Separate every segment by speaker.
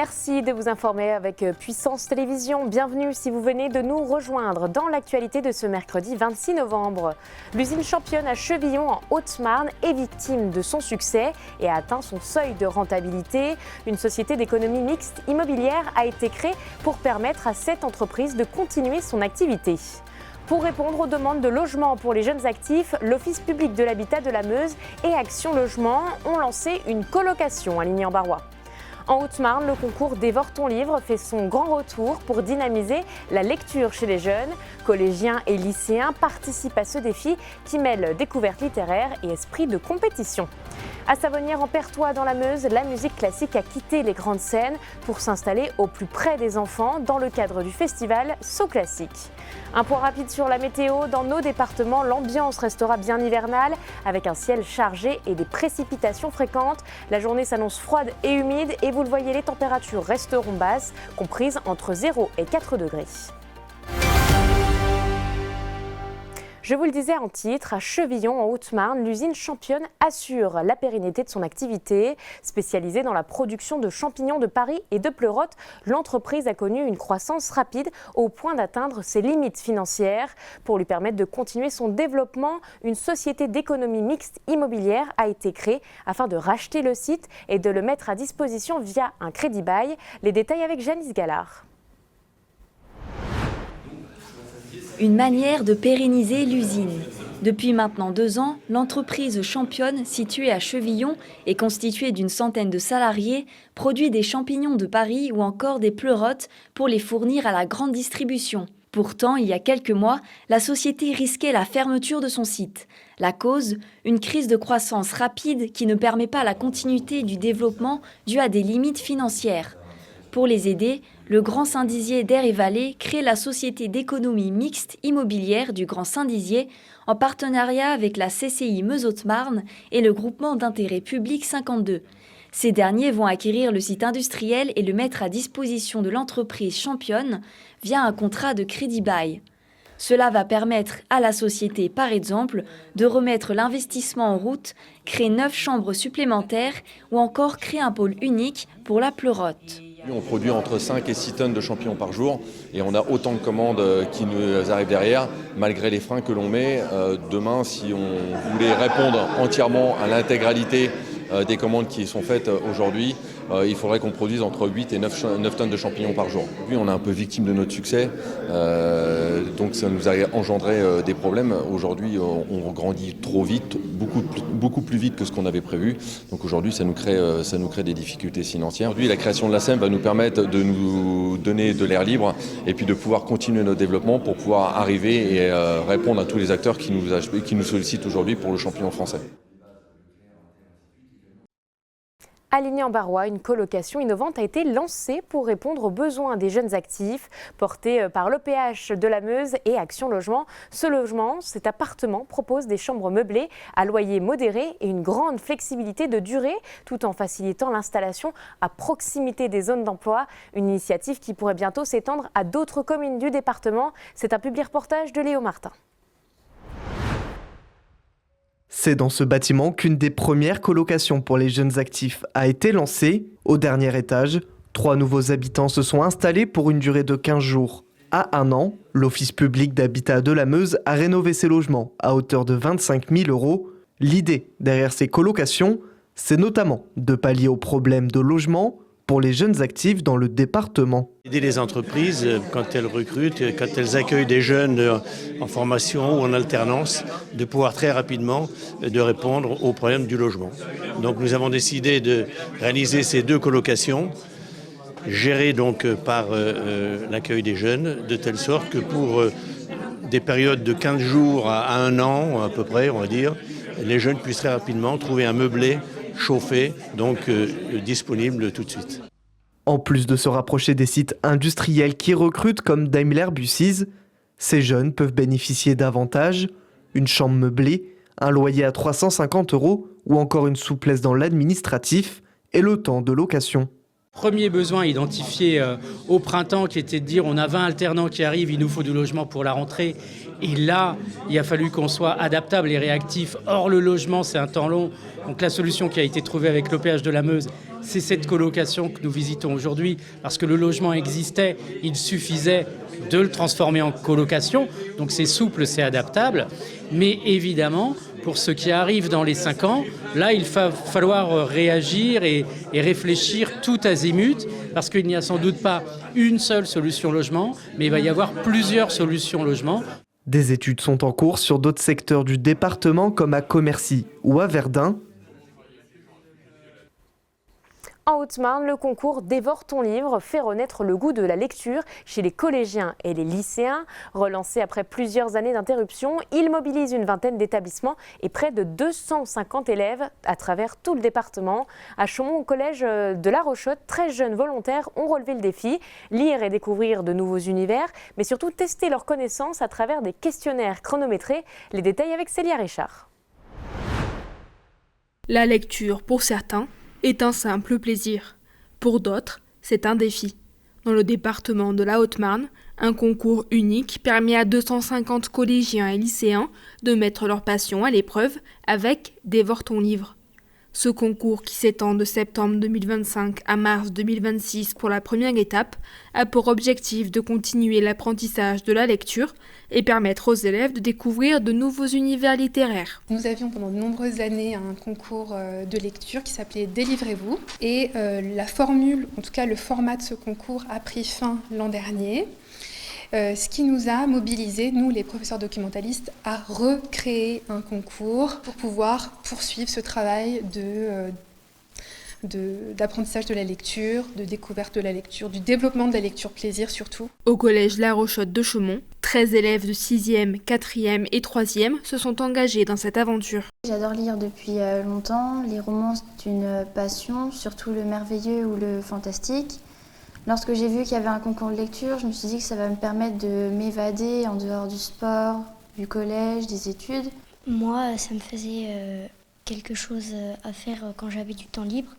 Speaker 1: Merci de vous informer avec Puissance Télévision. Bienvenue si vous venez de nous rejoindre dans l'actualité de ce mercredi 26 novembre. L'usine championne à Chevillon en Haute-Marne est victime de son succès et a atteint son seuil de rentabilité. Une société d'économie mixte immobilière a été créée pour permettre à cette entreprise de continuer son activité. Pour répondre aux demandes de logement pour les jeunes actifs, l'Office public de l'habitat de la Meuse et Action Logement ont lancé une colocation à Ligny-en-Barrois. En Haute-Marne, le concours Dévore ton livre fait son grand retour pour dynamiser la lecture chez les jeunes. Collégiens et lycéens participent à ce défi qui mêle découverte littéraire et esprit de compétition. À Savonnières en Perthois dans la Meuse, la musique classique a quitté les grandes scènes pour s'installer au plus près des enfants dans le cadre du festival So Classique. Un point rapide sur la météo. Dans nos départements, l'ambiance restera bien hivernale avec un ciel chargé et des précipitations fréquentes. La journée s'annonce froide et humide et vous le voyez, les températures resteront basses, comprises entre 0 et 4 degrés. Je vous le disais en titre, à Chevillon, en Haute-Marne, l'usine championne assure la pérennité de son activité. Spécialisée dans la production de champignons de Paris et de pleurotes, l'entreprise a connu une croissance rapide au point d'atteindre ses limites financières. Pour lui permettre de continuer son développement, une société d'économie mixte immobilière a été créée afin de racheter le site et de le mettre à disposition via un crédit bail. Les détails avec Janice Gallard.
Speaker 2: Une manière de pérenniser l'usine. Depuis maintenant 2 ans, l'entreprise championne, située à Chevillon et constituée d'une centaine de salariés, produit des champignons de Paris ou encore des pleurotes pour les fournir à la grande distribution. Pourtant, il y a quelques mois, la société risquait la fermeture de son site. La cause, une crise de croissance rapide qui ne permet pas la continuité du développement due à des limites financières. Pour les aider, le Grand Saint-Dizier d'Air et Vallée crée la société d'économie mixte immobilière du Grand Saint-Dizier en partenariat avec la CCI Meuse-Haute-Marne et le groupement d'intérêt public 52. Ces derniers vont acquérir le site industriel et le mettre à disposition de l'entreprise championne via un contrat de crédit bail. Cela va permettre à la société, par exemple, de remettre l'investissement en route, créer 9 chambres supplémentaires ou encore créer un pôle unique pour la pleurote.
Speaker 3: On produit entre 5 et 6 tonnes de champignons par jour et on a autant de commandes qui nous arrivent derrière, malgré les freins que l'on met. Demain, si on voulait répondre entièrement à l'intégralité des commandes qui sont faites aujourd'hui, il faudrait qu'on produise entre 8 et 9 tonnes de champignons par jour. Puis on est un peu victime de notre succès, donc ça nous a engendré des problèmes. Aujourd'hui, on grandit trop vite, beaucoup plus vite que ce qu'on avait prévu. Donc aujourd'hui, ça nous crée des difficultés financières. Aujourd'hui, la création de la SEM va nous permettre de nous donner de l'air libre et puis de pouvoir continuer notre développement pour pouvoir arriver et répondre à tous les acteurs qui nous sollicitent aujourd'hui pour le champignon français.
Speaker 1: À Ligny-en-Barrois, une colocation innovante a été lancée pour répondre aux besoins des jeunes actifs, portée par l'EPH de la Meuse et Action Logement. Cet appartement propose des chambres meublées à loyer modéré et une grande flexibilité de durée, tout en facilitant l'installation à proximité des zones d'emploi. Une initiative qui pourrait bientôt s'étendre à d'autres communes du département. C'est un publi-reportage de Léo Martin.
Speaker 4: C'est dans ce bâtiment qu'une des premières colocations pour les jeunes actifs a été lancée. Au dernier étage, 3 nouveaux habitants se sont installés pour une durée de 15 jours. À 1 an, l'Office public d'habitat de la Meuse a rénové ses logements à hauteur de 25 000 €. L'idée derrière ces colocations, c'est notamment de pallier aux problèmes de logement pour les jeunes actifs dans le département.
Speaker 5: Aider les entreprises quand elles recrutent, quand elles accueillent des jeunes en formation ou en alternance, de pouvoir très rapidement de répondre aux problèmes du logement. Donc nous avons décidé de réaliser ces 2 colocations, gérées donc par l'accueil des jeunes, de telle sorte que pour des périodes de 15 jours à 1 an à peu près, on va dire, les jeunes puissent très rapidement trouver un meublé chauffé, donc disponible tout de suite.
Speaker 4: En plus de se rapprocher des sites industriels qui recrutent comme Daimler-Buses, ces jeunes peuvent bénéficier d'avantages, une chambre meublée, un loyer à 350 € ou encore une souplesse dans l'administratif et le temps de location.
Speaker 6: Premier besoin identifié au printemps qui était de dire on a 20 alternants qui arrivent, il nous faut du logement pour la rentrée. Et là, il a fallu qu'on soit adaptable et réactif. Or, le logement, c'est un temps long. Donc la solution qui a été trouvée avec l'OPH de la Meuse, c'est cette colocation que nous visitons aujourd'hui. Parce que le logement existait, il suffisait de le transformer en colocation. Donc c'est souple, c'est adaptable. Mais évidemment, pour ceux qui arrivent dans les 5 ans, là, il va falloir réagir et réfléchir tout azimut, parce qu'il n'y a sans doute pas une seule solution logement, mais il va y avoir plusieurs solutions logement.
Speaker 4: Des études sont en cours sur d'autres secteurs du département comme à Commercy ou à Verdun.
Speaker 1: En Haute-Marne, le concours Dévore ton livre fait renaître le goût de la lecture chez les collégiens et les lycéens. Relancé après plusieurs années d'interruption, il mobilise une vingtaine d'établissements et près de 250 élèves à travers tout le département. À Chaumont, au collège de La Rochotte, 13 jeunes volontaires ont relevé le défi, lire et découvrir de nouveaux univers, mais surtout tester leurs connaissances à travers des questionnaires chronométrés. Les détails avec Célia Richard.
Speaker 7: La lecture, pour certains, est un simple plaisir. Pour d'autres, c'est un défi. Dans le département de la Haute-Marne, un concours unique permet à 250 collégiens et lycéens de mettre leur passion à l'épreuve avec Dévore ton livre. Ce concours, qui s'étend de septembre 2025 à mars 2026 pour la première étape, a pour objectif de continuer l'apprentissage de la lecture et permettre aux élèves de découvrir de nouveaux univers littéraires.
Speaker 8: Nous avions pendant de nombreuses années un concours de lecture qui s'appelait Délivrez-vous. Et la formule, en tout cas le format de ce concours, a pris fin l'an dernier. Ce qui nous a mobilisés, nous les professeurs documentalistes, à recréer un concours pour pouvoir poursuivre ce travail d'apprentissage de la lecture, de découverte de la lecture, du développement de la lecture plaisir surtout.
Speaker 7: Au collège La Rochotte de Chaumont, 13 élèves de 6e, 4e et 3e se sont engagés dans cette aventure.
Speaker 9: J'adore lire depuis longtemps, les romans c'est une passion, surtout le merveilleux ou le fantastique. Lorsque j'ai vu qu'il y avait un concours de lecture, je me suis dit que ça va me permettre de m'évader en dehors du sport, du collège, des études.
Speaker 10: Moi, ça me faisait quelque chose à faire quand j'avais du temps libre.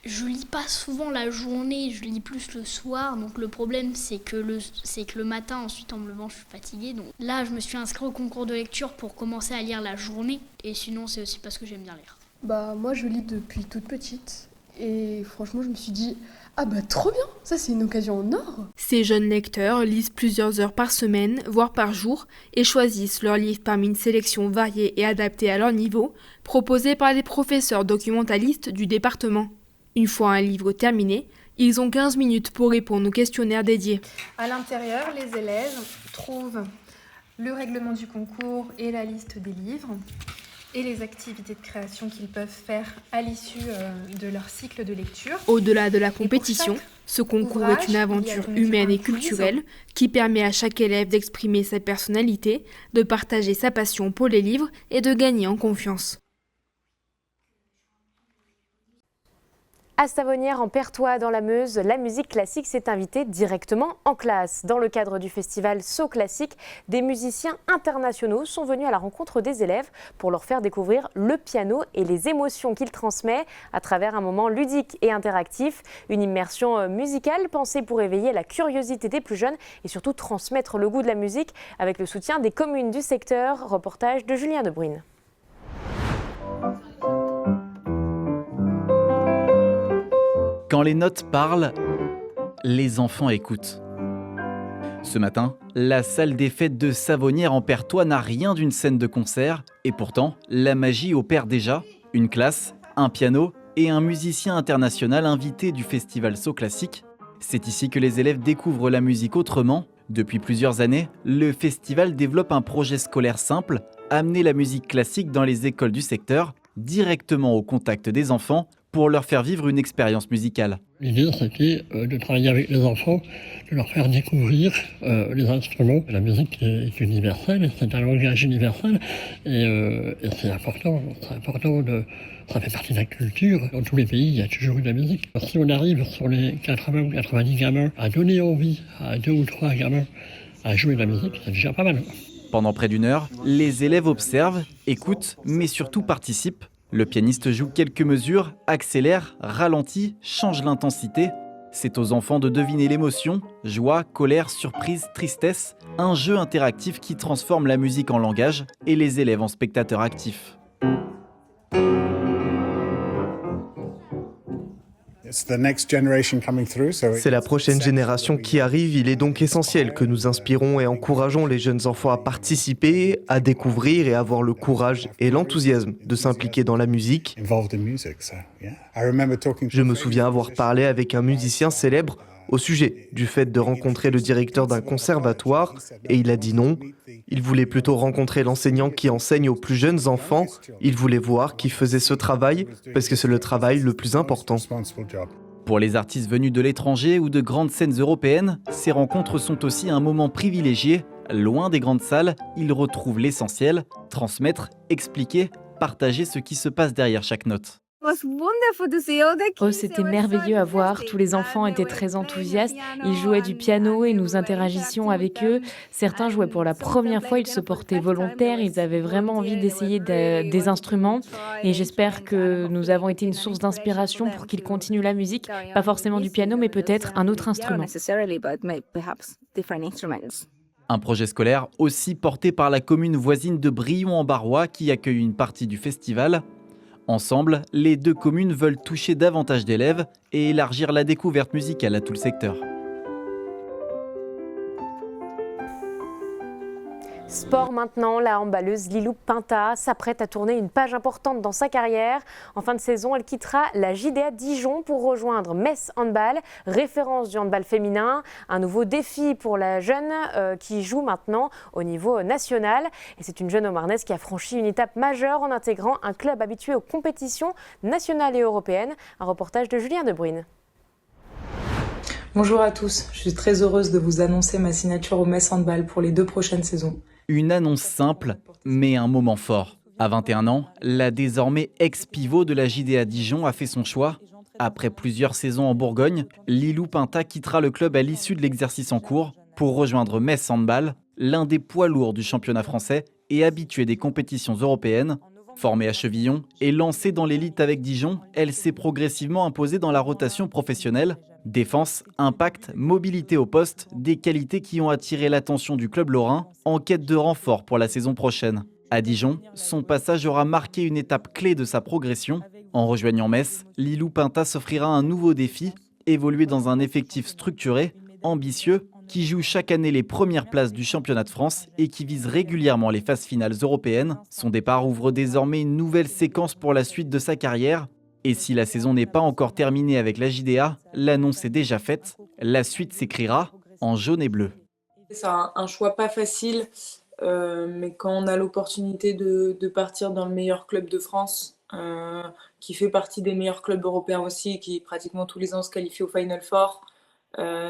Speaker 11: Je lis pas souvent la journée, je lis plus le soir. Donc le problème, c'est que le matin, ensuite en me levant, je suis fatiguée. Donc là, je me suis inscrite au concours de lecture pour commencer à lire la journée. Et sinon, c'est aussi parce que j'aime bien lire.
Speaker 12: Moi, je lis depuis toute petite. Et franchement, je me suis dit... Ah bah trop bien, ça c'est une occasion en or.
Speaker 7: Ces jeunes lecteurs lisent plusieurs heures par semaine, voire par jour, et choisissent leur livre parmi une sélection variée et adaptée à leur niveau, proposée par les professeurs documentalistes du département. Une fois un livre terminé, ils ont 15 minutes pour répondre au questionnaire dédié.
Speaker 8: À l'intérieur, les élèves trouvent le règlement du concours et la liste des livres, et les activités de création qu'ils peuvent faire à l'issue de leur cycle de lecture.
Speaker 7: Au-delà de la compétition, ce concours est une aventure humaine et culturelle qui permet à chaque élève d'exprimer sa personnalité, de partager sa passion pour les livres et de gagner en confiance.
Speaker 1: À Savonnières, en Perthois, dans la Meuse, la musique classique s'est invitée directement en classe. Dans le cadre du festival So Classique, des musiciens internationaux sont venus à la rencontre des élèves pour leur faire découvrir le piano et les émotions qu'il transmet à travers un moment ludique et interactif. Une immersion musicale pensée pour éveiller la curiosité des plus jeunes et surtout transmettre le goût de la musique avec le soutien des communes du secteur. Reportage de Julien Debrune.
Speaker 13: Quand les notes parlent, les enfants écoutent. Ce matin, la salle des fêtes de Savonnières en Perthois n'a rien d'une scène de concert, et pourtant, la magie opère déjà. Une classe, un piano et un musicien international invité du festival So Classique. C'est ici que les élèves découvrent la musique autrement. Depuis plusieurs années, le festival développe un projet scolaire simple, amener la musique classique dans les écoles du secteur, directement au contact des enfants, pour leur faire vivre une expérience musicale.
Speaker 14: L'idée, c'était de travailler avec les enfants, de leur faire découvrir les instruments. La musique est universelle, c'est un langage universel, et c'est important ça fait partie de la culture. Dans tous les pays, il y a toujours eu de la musique. Si on arrive sur les 80 ou 90 gamins à donner envie à 2 ou 3 gamins à jouer de la musique, c'est déjà pas mal.
Speaker 13: Pendant près d'une heure, les élèves observent, écoutent, mais surtout participent. Le pianiste joue quelques mesures, accélère, ralentit, change l'intensité. C'est aux enfants de deviner l'émotion, joie, colère, surprise, tristesse, un jeu interactif qui transforme la musique en langage et les élèves en spectateurs actifs.
Speaker 4: C'est la prochaine génération qui arrive, il est donc essentiel que nous inspirons et encourageons les jeunes enfants à participer, à découvrir et à avoir le courage et l'enthousiasme de s'impliquer dans la musique. Je me souviens avoir parlé avec un musicien célèbre au sujet du fait de rencontrer le directeur d'un conservatoire et il a dit non. Il voulait plutôt rencontrer l'enseignant qui enseigne aux plus jeunes enfants. Il voulait voir qui faisait ce travail parce que c'est le travail le plus important.
Speaker 13: Pour les artistes venus de l'étranger ou de grandes scènes européennes, ces rencontres sont aussi un moment privilégié. Loin des grandes salles, ils retrouvent l'essentiel, transmettre, expliquer, partager ce qui se passe derrière chaque note.
Speaker 15: Oh, c'était merveilleux à voir, tous les enfants étaient très enthousiastes, ils jouaient du piano et nous interagissions avec eux. Certains jouaient pour la première fois, ils se portaient volontaires, ils avaient vraiment envie d'essayer des instruments et j'espère que nous avons été une source d'inspiration pour qu'ils continuent la musique, pas forcément du piano mais peut-être un autre instrument.
Speaker 13: Un projet scolaire aussi porté par la commune voisine de Brion-en-Barrois qui accueille une partie du festival. Ensemble, les deux communes veulent toucher davantage d'élèves et élargir la découverte musicale à tout le secteur.
Speaker 1: Sport maintenant, la handballeuse Lilou Pinta s'apprête à tourner une page importante dans sa carrière. En fin de saison, elle quittera la JDA Dijon pour rejoindre Metz Handball, référence du handball féminin. Un nouveau défi pour la jeune qui joue maintenant au niveau national. Et c'est une jeune Aumarnaise qui a franchi une étape majeure en intégrant un club habitué aux compétitions nationales et européennes. Un reportage de Julien Debruyne.
Speaker 16: Bonjour à tous, je suis très heureuse de vous annoncer ma signature au Metz Handball pour les 2 prochaines saisons.
Speaker 13: Une annonce simple, mais un moment fort. À 21 ans, la désormais ex-pivot de la JDA Dijon a fait son choix. Après plusieurs saisons en Bourgogne, Lilou Pinta quittera le club à l'issue de l'exercice en cours pour rejoindre Metz Handball, l'un des poids lourds du championnat français et habitué des compétitions européennes. Formée à Chevillon et lancée dans l'élite avec Dijon, elle s'est progressivement imposée dans la rotation professionnelle. Défense, impact, mobilité au poste, des qualités qui ont attiré l'attention du club lorrain en quête de renfort pour la saison prochaine. À Dijon, son passage aura marqué une étape clé de sa progression. En rejoignant Metz, Lilou Pinta s'offrira un nouveau défi, évoluer dans un effectif structuré, ambitieux, qui joue chaque année les premières places du championnat de France et qui vise régulièrement les phases finales européennes. Son départ ouvre désormais une nouvelle séquence pour la suite de sa carrière. Et si la saison n'est pas encore terminée avec la JDA, l'annonce est déjà faite. La suite s'écrira en jaune et bleu.
Speaker 16: C'est un choix pas facile, mais quand on a l'opportunité de partir dans le meilleur club de France, qui fait partie des meilleurs clubs européens aussi, qui pratiquement tous les ans se qualifie au Final Four,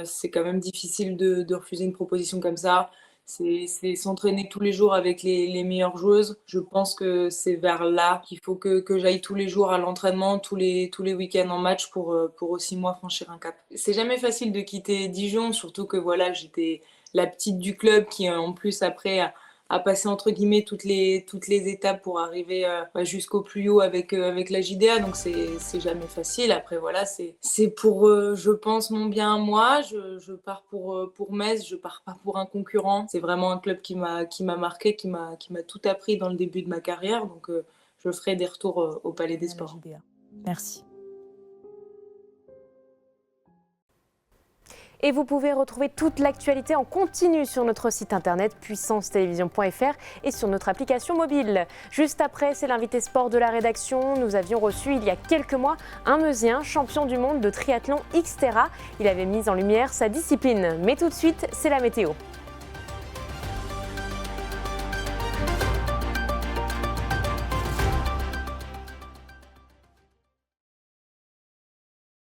Speaker 16: c'est quand même difficile de refuser une proposition comme ça. C'est s'entraîner tous les jours avec les meilleures joueuses. Je pense que c'est vers là qu'il faut que j'aille tous les jours à l'entraînement, tous les week-ends en match pour aussi moi franchir un cap. C'est jamais facile de quitter Dijon, surtout que voilà, j'étais la petite du club qui en plus après a passé entre guillemets toutes les étapes pour arriver jusqu'au plus haut avec la JDA, donc c'est jamais facile. Après voilà, c'est pour je pense mon bien à moi. Je pars pour Metz, je pars pas pour un concurrent. C'est vraiment un club qui m'a marqué, qui m'a tout appris dans le début de ma carrière, donc je ferai des retours au Palais des Sports.
Speaker 15: Merci.
Speaker 1: Et vous pouvez retrouver toute l'actualité en continu sur notre site internet puissancetelevision.fr et sur notre application mobile. Juste après, c'est l'invité sport de la rédaction. Nous avions reçu il y a quelques mois un Meusien, champion du monde de triathlon Xterra. Il avait mis en lumière sa discipline. Mais tout de suite, c'est la météo.